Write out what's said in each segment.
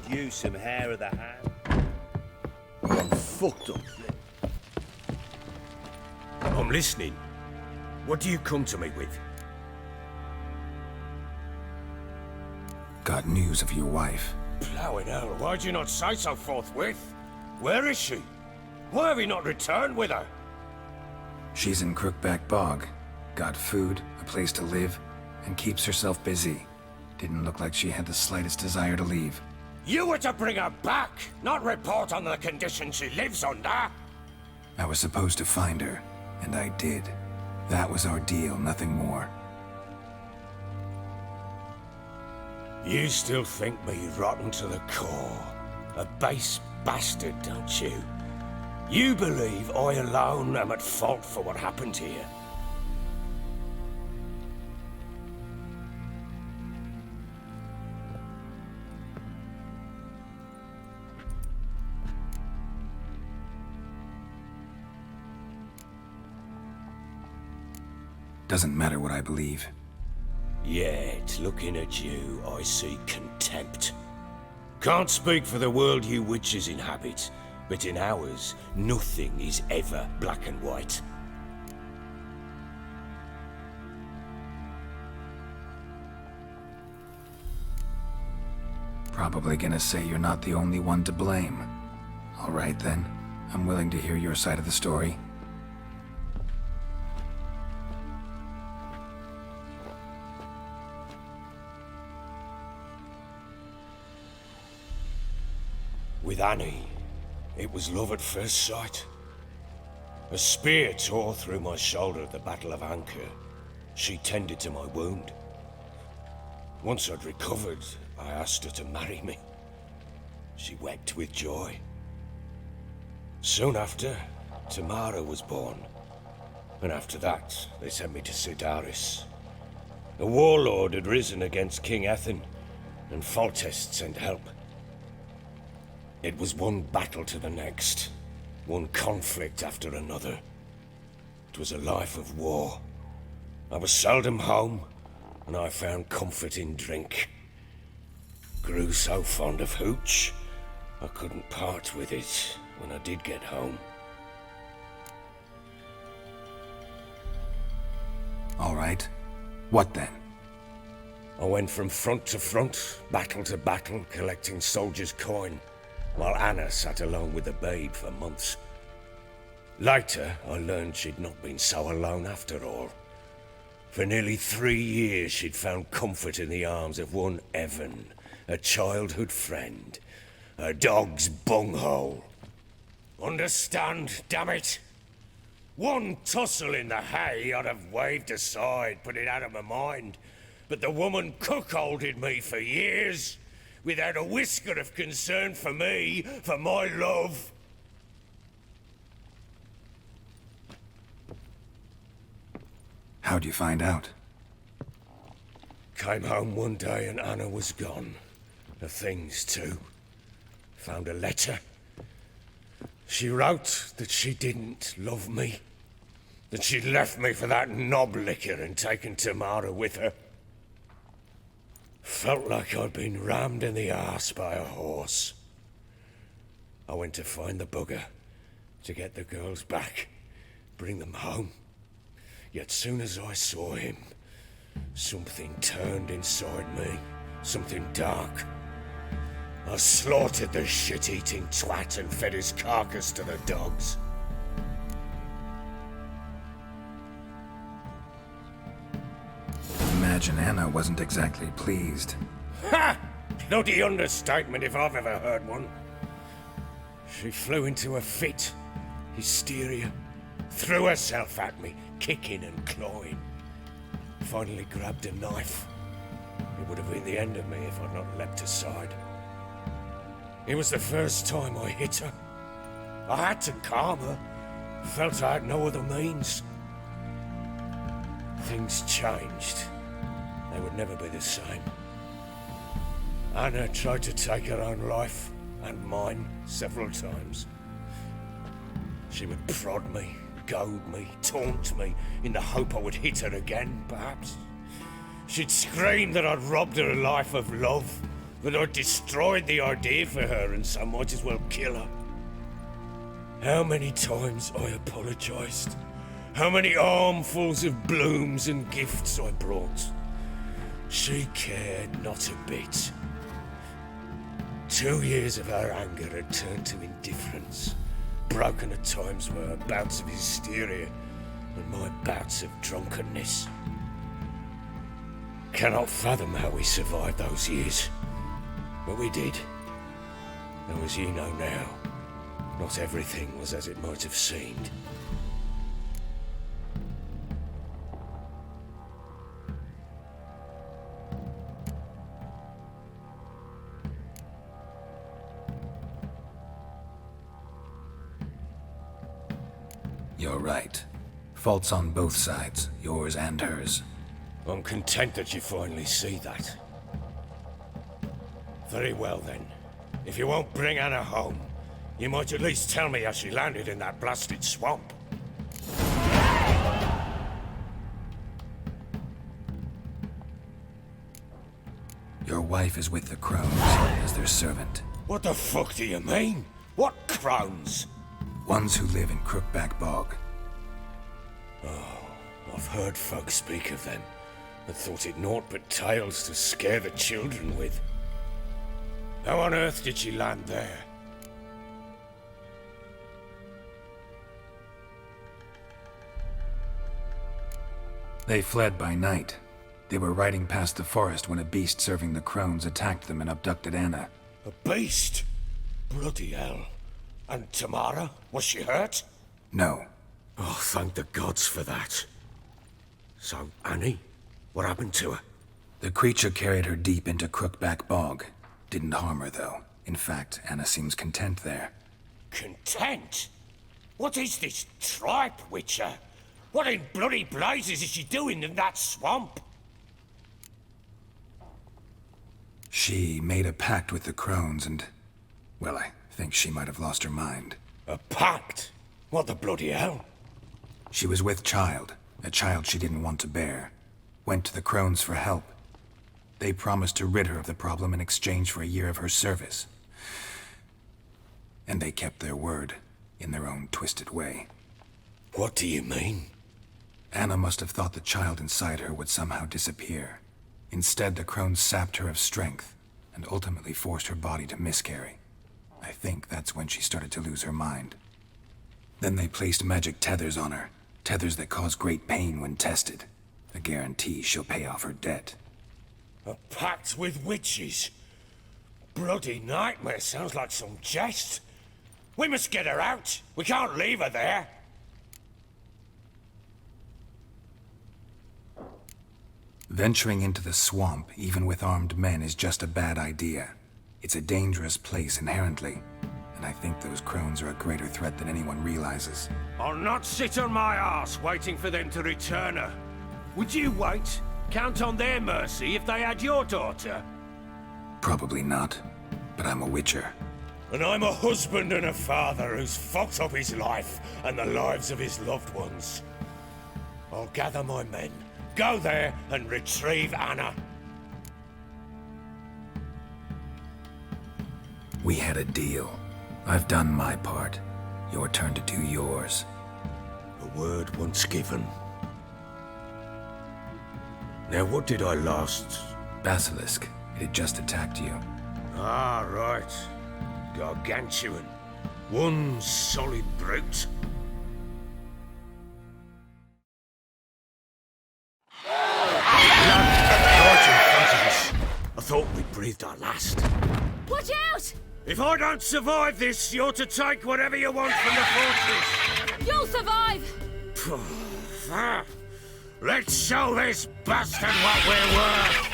could use some hair of the hand. I'm fucked up. I'm listening. What do you come to me with? Got news of your wife. Plowing hell, why'd you not say so forthwith? Where is she? Why have you not returned with her? She's in Crookback Bog. Got food, a place to live, and keeps herself busy. Didn't look like she had the slightest desire to leave. You were to bring her back, not report on the conditions she lives under. I was supposed to find her, and I did. That was our deal, nothing more. You still think me rotten to the core. A base bastard, don't you? You believe I alone am at fault for what happened here. Doesn't matter what I believe. Yet, looking at you, I see contempt. Can't speak for the world you witches inhabit, but in ours, nothing is ever black and white. Probably gonna say you're not the only one to blame. All right then, I'm willing to hear your side of the story. With Annie, it was love at first sight. A spear tore through my shoulder at the Battle of Anchor. She tended to my wound. Once I'd recovered, I asked her to marry me. She wept with joy. Soon after, Tamara was born. And after that, they sent me to Sidaris. A warlord had risen against King Ethan, and Foltest sent help. It was one battle to the next, one conflict after another. It was a life of war. I was seldom home, and I found comfort in drink. Grew so fond of hooch, I couldn't part with it when I did get home. All right. What then? I went from front to front, battle to battle, collecting soldiers' coin, while Anna sat alone with the babe for months. Later, I learned she'd not been so alone after all. For nearly 3 years, she'd found comfort in the arms of one Evan, a childhood friend, a dog's bunghole. Understand, damn it? One tussle in the hay I'd have waved aside, put it out of my mind. But the woman cuckolded me for years, without a whisker of concern for me, for my love. How'd you find out? Came home one day and Anna was gone. The things too. Found a letter. She wrote that she didn't love me. That she'd left me for that knob licker and taken Tamara with her. Felt like I'd been rammed in the arse by a horse. I went to find the bugger, to get the girls back, bring them home. Yet soon as I saw him, something turned inside me, something dark. I slaughtered the shit-eating twat and fed his carcass to the dogs. Imagine Anna wasn't exactly pleased. Ha! Bloody understatement if I've ever heard one. She flew into a fit, hysteria, threw herself at me, kicking and clawing. Finally grabbed a knife. It would have been the end of me if I'd not leapt aside. It was the first time I hit her. I had to calm her. Felt I had no other means. Things changed. They would never be the same. Anna tried to take her own life, and mine, several times. She would prod me, goad me, taunt me, in the hope I would hit her again, perhaps. She'd scream that I'd robbed her life of love, But I destroyed the idea for her, and so might as well kill her. How many times I apologized. How many armfuls of blooms and gifts I brought. She cared not a bit. 2 years of her anger had turned to indifference, broken at times by her bouts of hysteria and my bouts of drunkenness. Cannot fathom how we survived those years, but we did. Though as you know now, not everything was as it might have seemed. You're right. Faults on both sides, yours and hers. I'm content that you finally see that. Very well then. If you won't bring Anna home, you might at least tell me how she landed in that blasted swamp. Your wife is with the Crones as their servant. What the fuck do you mean? What crones? Ones who live in Crookback Bog. I've heard folk speak of them, and thought it naught but tales to scare the children with. How on earth did she land there? They fled by night. They were riding past the forest when a beast serving the Crones attacked them and abducted Anna. A beast? Bloody hell. And Tamara? Was she hurt? No. Oh, thank the gods for that. So, Annie? What happened to her? The creature carried her deep into Crookback Bog. Didn't harm her, though. In fact, Anna seems content there. Content? What is this tripe, Witcher? What in bloody blazes is she doing in that swamp? She made a pact with the Crones and... well, I think she might have lost her mind. A pact? What the bloody hell? She was with child, a child she didn't want to bear. Went to the Crones for help. They promised to rid her of the problem in exchange for a year of her service. And they kept their word, in their own twisted way. What do you mean? Anna must have thought the child inside her would somehow disappear. Instead, the Crones sapped her of strength, and ultimately forced her body to miscarry. I think that's when she started to lose her mind. Then they placed magic tethers on her, tethers that cause great pain when tested. A guarantee she'll pay off her debt. A pact with witches? Bloody nightmare, sounds like some jest. We must get her out. We can't leave her there. Venturing into the swamp, even with armed men, is just a bad idea. It's a dangerous place inherently, and I think those Crones are a greater threat than anyone realizes. I'll not sit on my arse waiting for them to return her. Would you wait? Count on their mercy if they had your daughter? Probably not, but I'm a witcher. And I'm a husband and a father who's fucked up his life and the lives of his loved ones. I'll gather my men, go there and retrieve Anna. We had a deal. I've done my part. Your turn to do yours. A word once given. Now what did I last... Basilisk. It had just attacked you. Ah, right. Gargantuan. One solid brute. Right in front of us. I thought we breathed our last. Watch out! If I don't survive this, you're to take whatever you want from the fortress. You'll survive! Let's show this bastard what we're worth.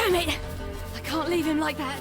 Damn it! I can't leave him like that.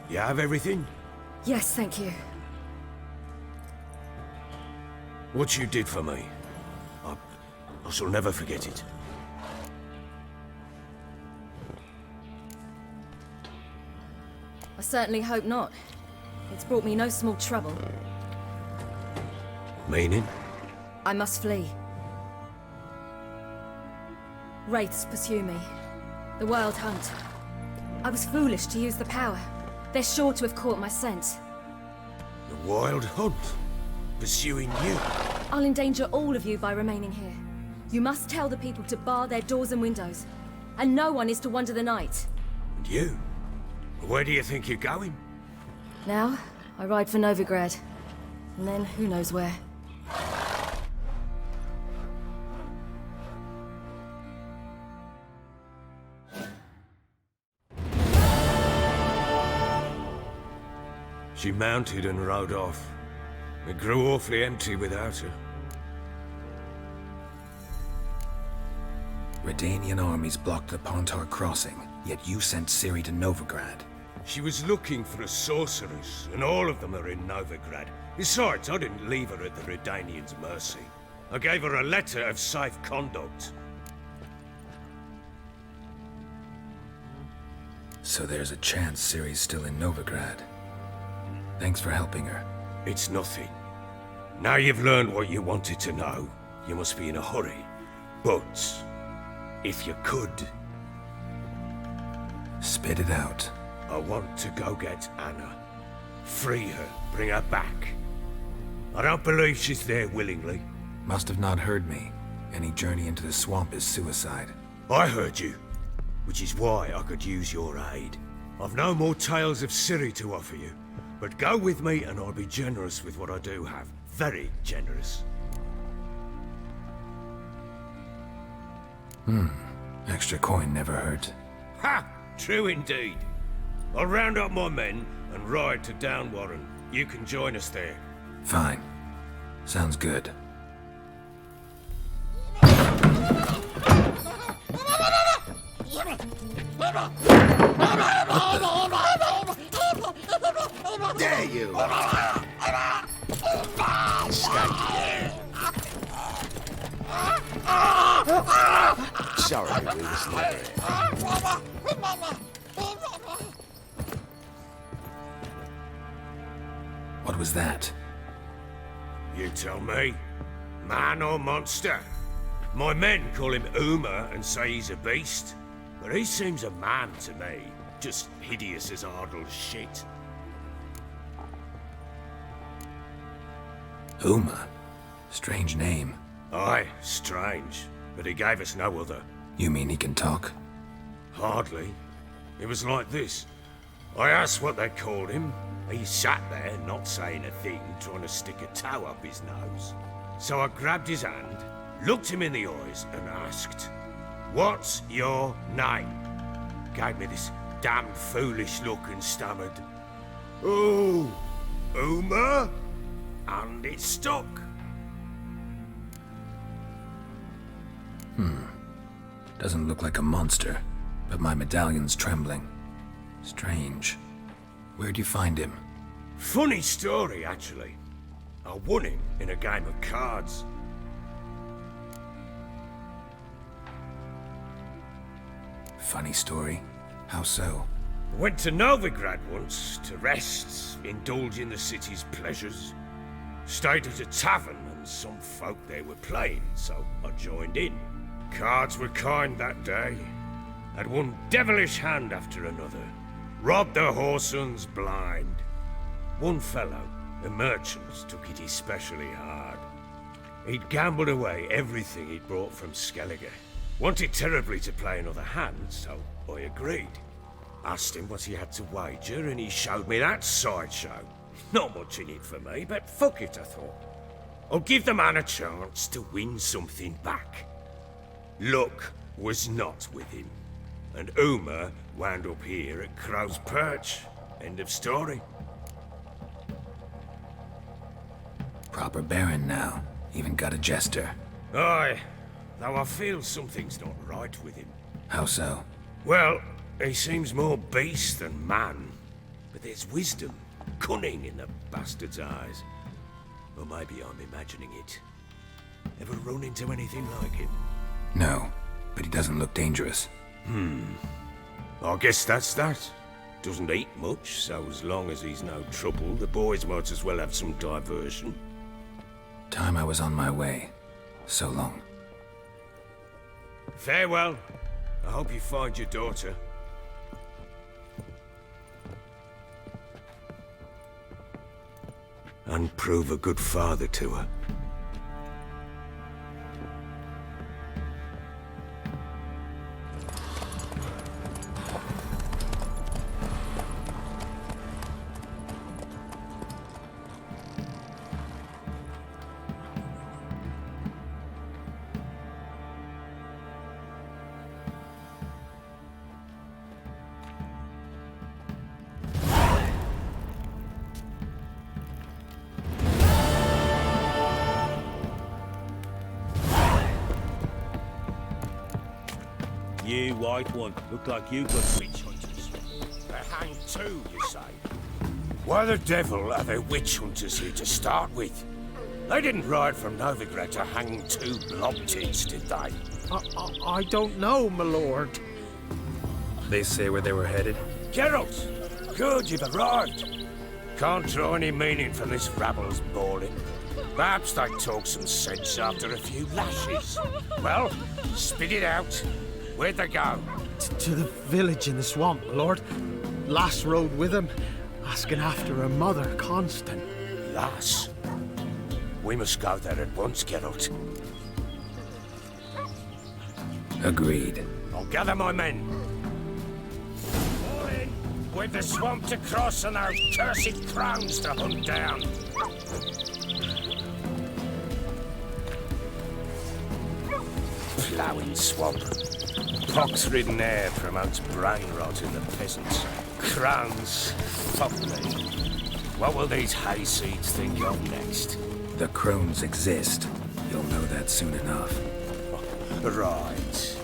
You have everything? Yes, thank you. What you did for me, I shall never forget it. I certainly hope not. It's brought me no small trouble. Meaning? I must flee. Wraiths pursue me. The Wild Hunt. I was foolish to use the power. They're sure to have caught my scent. The Wild Hunt? Pursuing you? I'll endanger all of you by remaining here. You must tell the people to bar their doors and windows. And no one is to wander the night. And you? Where do you think you're going? Now, I ride for Novigrad. And then, who knows where. She mounted and rode off. It grew awfully empty without her. Redanian armies blocked the Pontar crossing, yet you sent Ciri to Novigrad. She was looking for a sorceress, and all of them are in Novigrad. Besides, I didn't leave her at the Redanians' mercy. I gave her a letter of safe conduct. So there's a chance Ciri's still in Novigrad. Thanks for helping her. It's nothing. Now you've learned what you wanted to know, you must be in a hurry. But, if you could, Spit it out. I want to go get Anna. Free her, bring her back. I don't believe she's there willingly. Must have not heard me. Any journey into the swamp is suicide. I heard you, which is why I could use your aid. I've no more tales of Ciri to offer you, but go with me and I'll be generous with what I do have. Very generous. Extra coin never hurt. Ha! True indeed. I'll round up my men and ride to Downwarren. You can join us there. Fine. Sounds good. There you are. Sorry, we was never here. What was that? You tell me. Man or monster? My men call him Uma and say he's a beast, but he seems a man to me. Just hideous as Ardle's shit. Uma. Strange name. Aye, strange. But he gave us no other. You mean he can talk? Hardly. It was like this. I asked what they called him. He sat there, not saying a thing, trying to stick a toe up his nose. So I grabbed his hand, looked him in the eyes, and asked, "What's your name?" Gave me this damn foolish look and stammered, "Oh, Uma?" And it stuck. Doesn't look like a monster, but my medallion's trembling. Strange. Where'd you find him? Funny story, actually. I won him in a game of cards. Funny story. How so? Went to Novigrad once to rest, indulge in the city's pleasures. Stayed at a tavern and some folk there were playing, so I joined in. Cards were kind that day. Had one devilish hand after another. Robbed the whoresons blind. One fellow, a merchant, took it especially hard. He'd gambled away everything he'd brought from Skellige. Wanted terribly to play another hand, so I agreed. Asked him what he had to wager, and he showed me that sideshow. Not much in it for me, but fuck it, I thought. I'll give the man a chance to win something back. Luck was not with him, and Uma wound up here at Crow's Perch. End of story. Proper baron now. Even got a jester. Aye, though I feel something's not right with him. How so? Well, he seems more beast than man, but there's wisdom, cunning in the bastard's eyes. Or maybe I'm imagining it. Ever run into anything like him? No, but he doesn't look dangerous. I guess that's that. Doesn't eat much, so as long as he's no trouble, the boys might as well have some diversion. Time I was on my way. So long. Farewell. I hope you find your daughter. And prove a good father to her. You, white one, look like you got witch hunters. They hang too, you say? Why the devil are there witch hunters here to start with? They didn't ride from Novigrad to hang two blob-tits, did they? I don't know, my lord. They say where they were headed? Geralt! Good, you've arrived. Can't draw any meaning from this rabble's bawling. Perhaps they talk some sense after a few lashes. Well, spit it out. Where'd they go? To the village in the swamp, my lord. Lass rode with him, asking after her mother, Constant. Lass? We must go there at once, Geralt. Agreed. I'll gather my men. All in! We've the swamp to cross and our cursed crowns to hunt down. Ploughing swamp. Pox-ridden air promotes brain rot in the peasants. Crowns, fuck me. What will these hayseeds think of next? The crones exist. You'll know that soon enough. Right.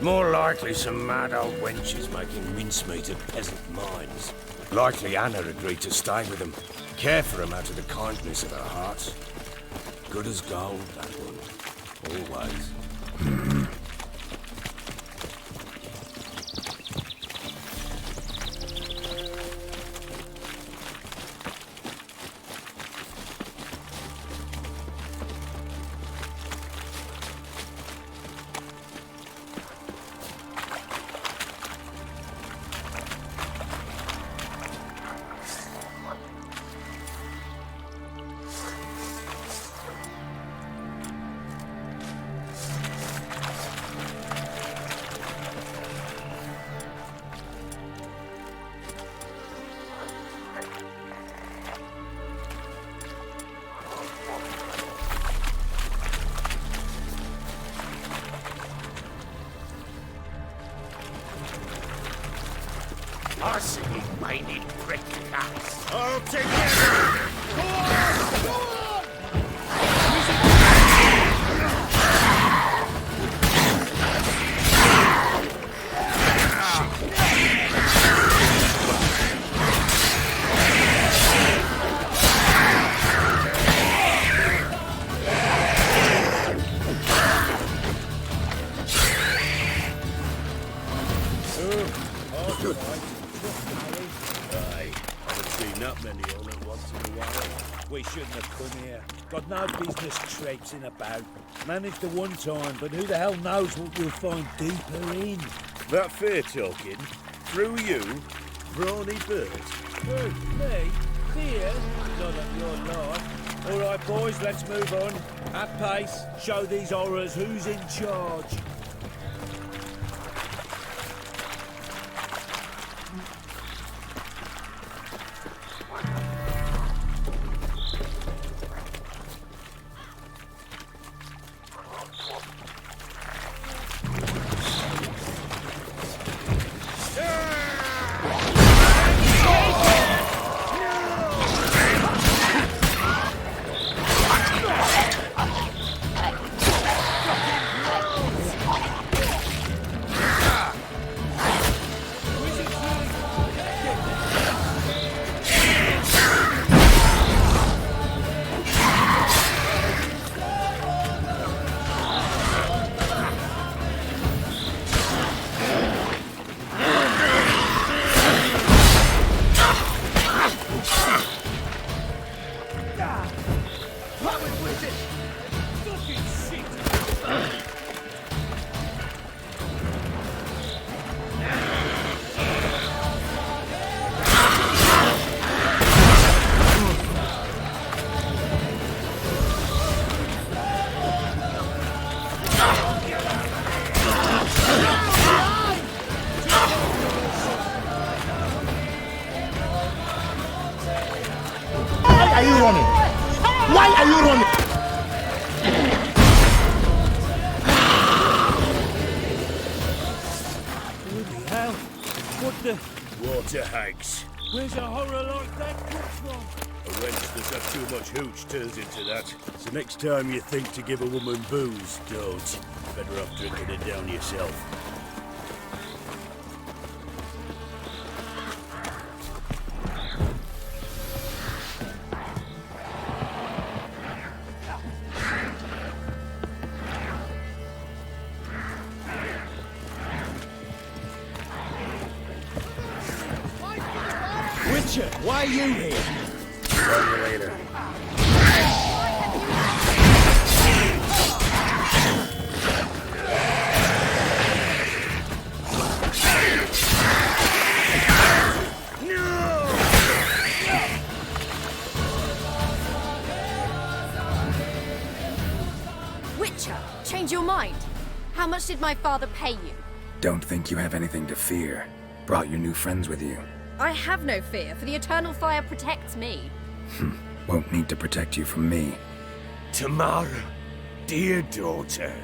More likely some mad old wenches making mincemeat of peasant minds. Likely Anna agreed to stay with them. Care for them out of the kindness of her heart. Good as gold, that one. Always. Arsenic-minded prick cats. I'll take care. Not many all at once in a while. We shouldn't have come here. Got no business traipsing about. Managed the one time, but who the hell knows what we'll find deeper in? That fair talking. Through you, brawny bird. Who? Me? Fear? Not at your life. All right, boys, let's move on. At pace. Show these horrors who's in charge. Are you running? Why are you running? Bloody hell. What the... Water hags. Where's a horror like that come from? A wench that's had too much hooch turns into that. So next time you think to give a woman booze, don't. Better off drinking it down yourself. Witcher, why are you here? See you later. Witcher, change your mind. How much did my father pay you? Don't think you have anything to fear. Brought your new friends with you. I have no fear, for the eternal fire protects me. Won't need to protect you from me. Tamara, dear daughter,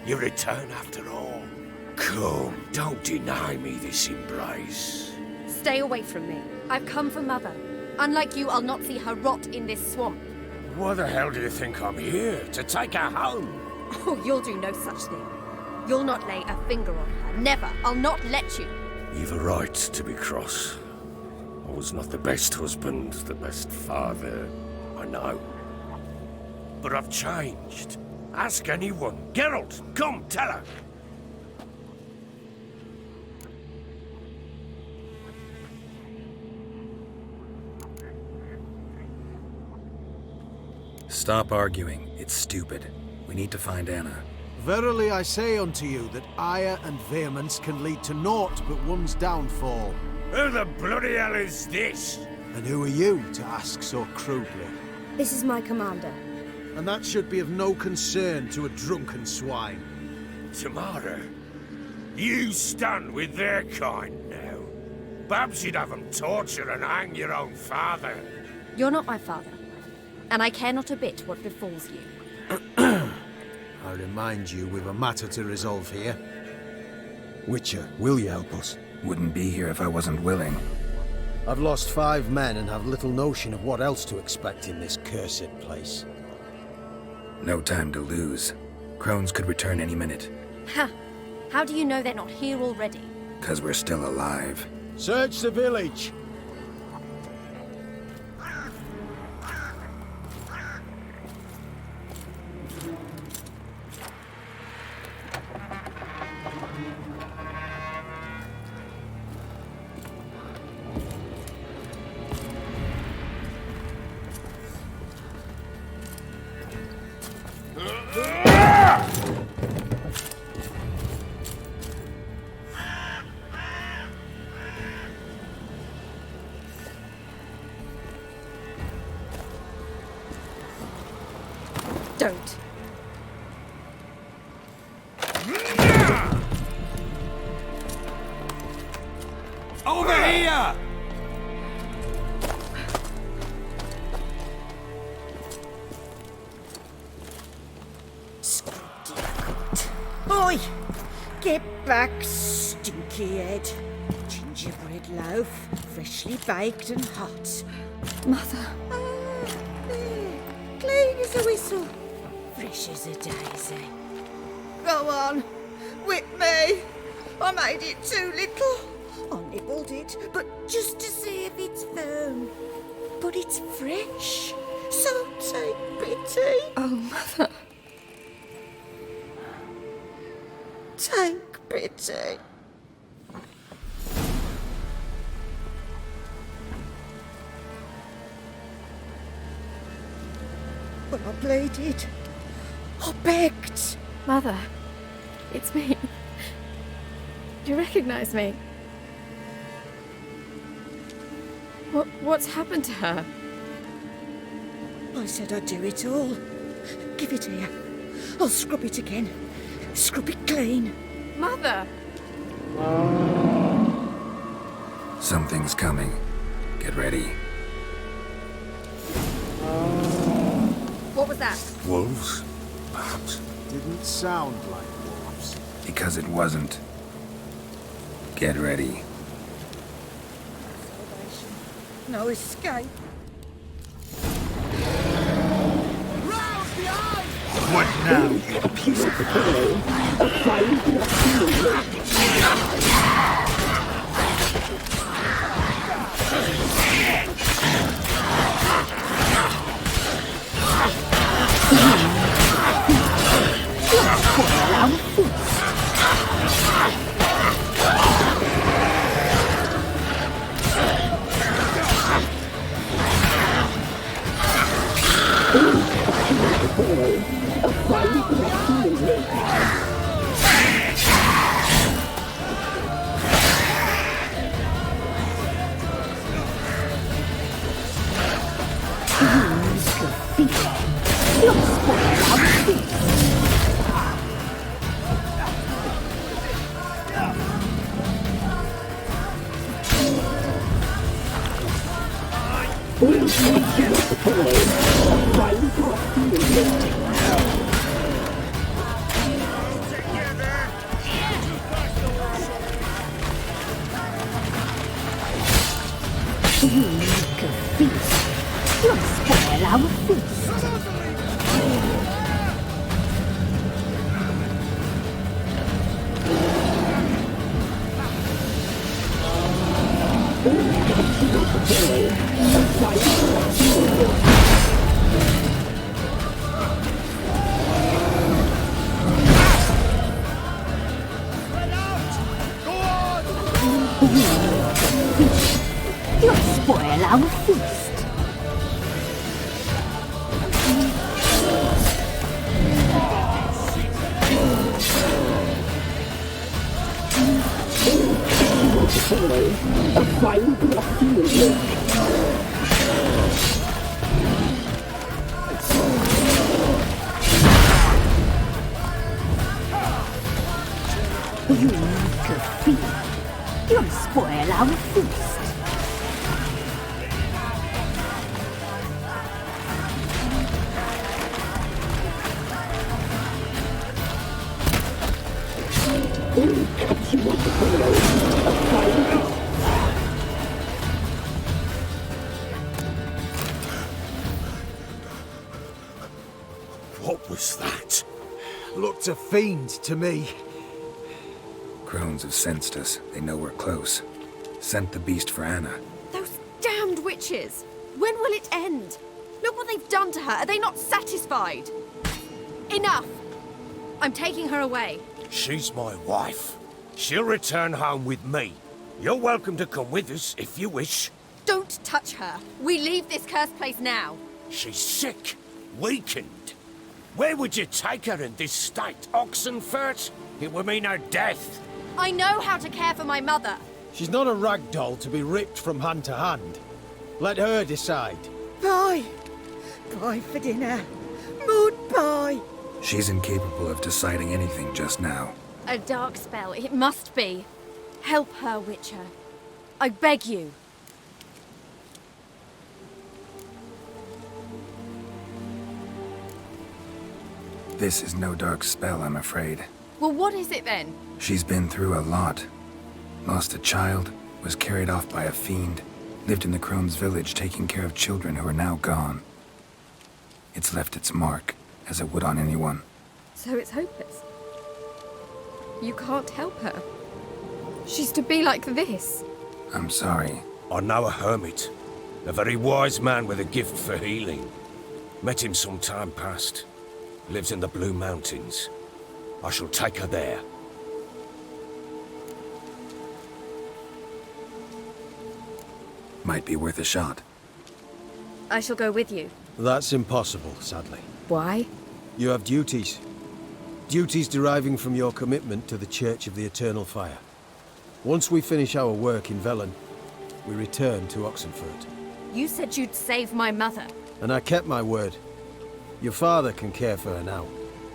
you return after all. Come, don't deny me this embrace. Stay away from me. I've come for Mother. Unlike you, I'll not see her rot in this swamp. Why the hell do you think I'm here? To take her home? Oh, you'll do no such thing. You'll not lay a finger on her. Never. I'll not let you. You've a right to be cross. I was not the best husband, the best father, I know. But I've changed. Ask anyone. Geralt, come, tell her. Stop arguing. It's stupid. We need to find Anna. Verily I say unto you that ire and vehemence can lead to naught but one's downfall. Who the bloody hell is this? And who are you to ask so crudely? This is my commander. And that should be of no concern to a drunken swine. Tamara, you stand with their kind now. Perhaps you'd have them torture and hang your own father. You're not my father, and I care not a bit what befalls you. I remind you we've a matter to resolve here. Witcher, will you help us? Wouldn't be here if I wasn't willing. I've lost 5 men and have little notion of what else to expect in this cursed place. No time to lose. Crones could return any minute. Ha! How do you know they're not here already? 'Cause we're still alive. Search the village! Don't. Over here! Oi! Get back, stinky head. Gingerbread loaf, freshly baked and hot. Mother. There, clean as a whistle, fresh as a daisy. Go on, whip me. I made it too little. I nibbled it, but just to see if it's firm. But it's fresh, so take pity. Oh, Mother. Take pity. But I pleaded. I begged. Mother. It's me. Do you recognize me? What's happened to her? I said I'd do it all. Give it here. I'll scrub it again. Scrub it clean. Mother! Something's coming. Get ready. What was that? Wolves? Perhaps. Didn't sound like wolves. Because it wasn't. Get ready. No escape. What now? Catch you was that? Looked a fiend to me. Crones have sensed us. They know we're close. Sent the beast for Anna. Those damned witches! When will it end? Look what they've done to her. Are they not satisfied? Enough! I'm taking her away. She's my wife. She'll return home with me. You're welcome to come with us if you wish. Don't touch her. We leave this cursed place now. She's sick, weakened. Where would you take her in this state? Oxenfurt? It would mean her death. I know how to care for my mother. She's not a rag doll to be ripped from hand to hand. Let her decide. Pie. Pie for dinner. Mud pie. She's incapable of deciding anything just now. A dark spell, it must be. Help her, Witcher. I beg you. This is no dark spell, I'm afraid. Well, what is it then? She's been through a lot. Lost a child, was carried off by a fiend, lived in the Crone's village taking care of children who are now gone. It's left its mark, as it would on anyone. So it's hopeless. You can't help her. She's to be like this. I'm sorry. I know a hermit. A very wise man with a gift for healing. Met him some time past. Lives in the Blue Mountains. I shall take her there. Might be worth a shot. I shall go with you. That's impossible, sadly. Why? You have duties. Duties deriving from your commitment to the Church of the Eternal Fire. Once we finish our work in Velen, we return to Oxenfurt. You said you'd save my mother. And I kept my word. Your father can care for her now.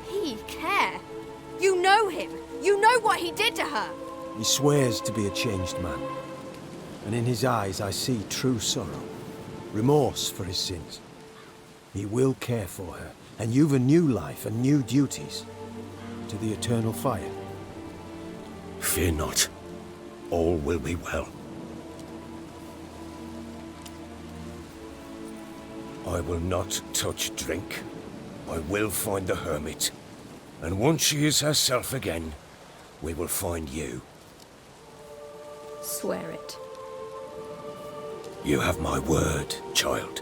He care? You know him. You know what he did to her. He swears to be a changed man. And in his eyes I see true sorrow. Remorse for his sins. He will care for her. And you've a new life and new duties. To the Eternal Fire. Fear not. All will be well. I will not touch drink. I will find the hermit. And once she is herself again, we will find you. Swear it. You have my word, child.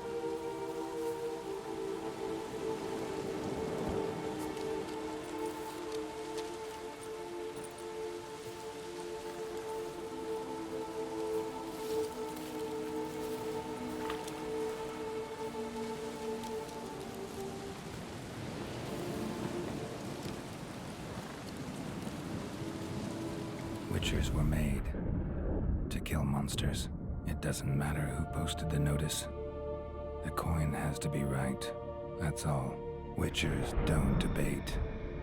Witchers were made to kill monsters. It doesn't matter who posted the notice. The coin has to be right. That's all. Witchers don't debate.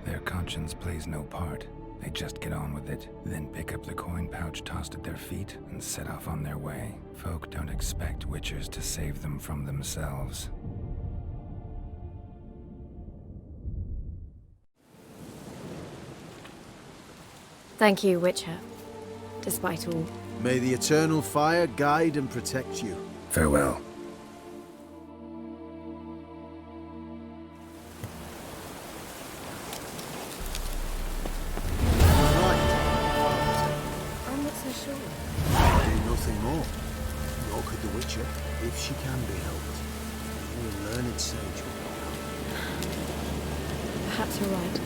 Their conscience plays no part. They just get on with it, then pick up the coin pouch tossed at their feet and set off on their way. Folk don't expect Witchers to save them from themselves. Thank you, Witcher. Despite all. May the Eternal Fire guide and protect you. Farewell. I'm not so sure. Do nothing more. Nor could the Witcher, if she can be helped. Only a learned sage will know. Perhaps you're right.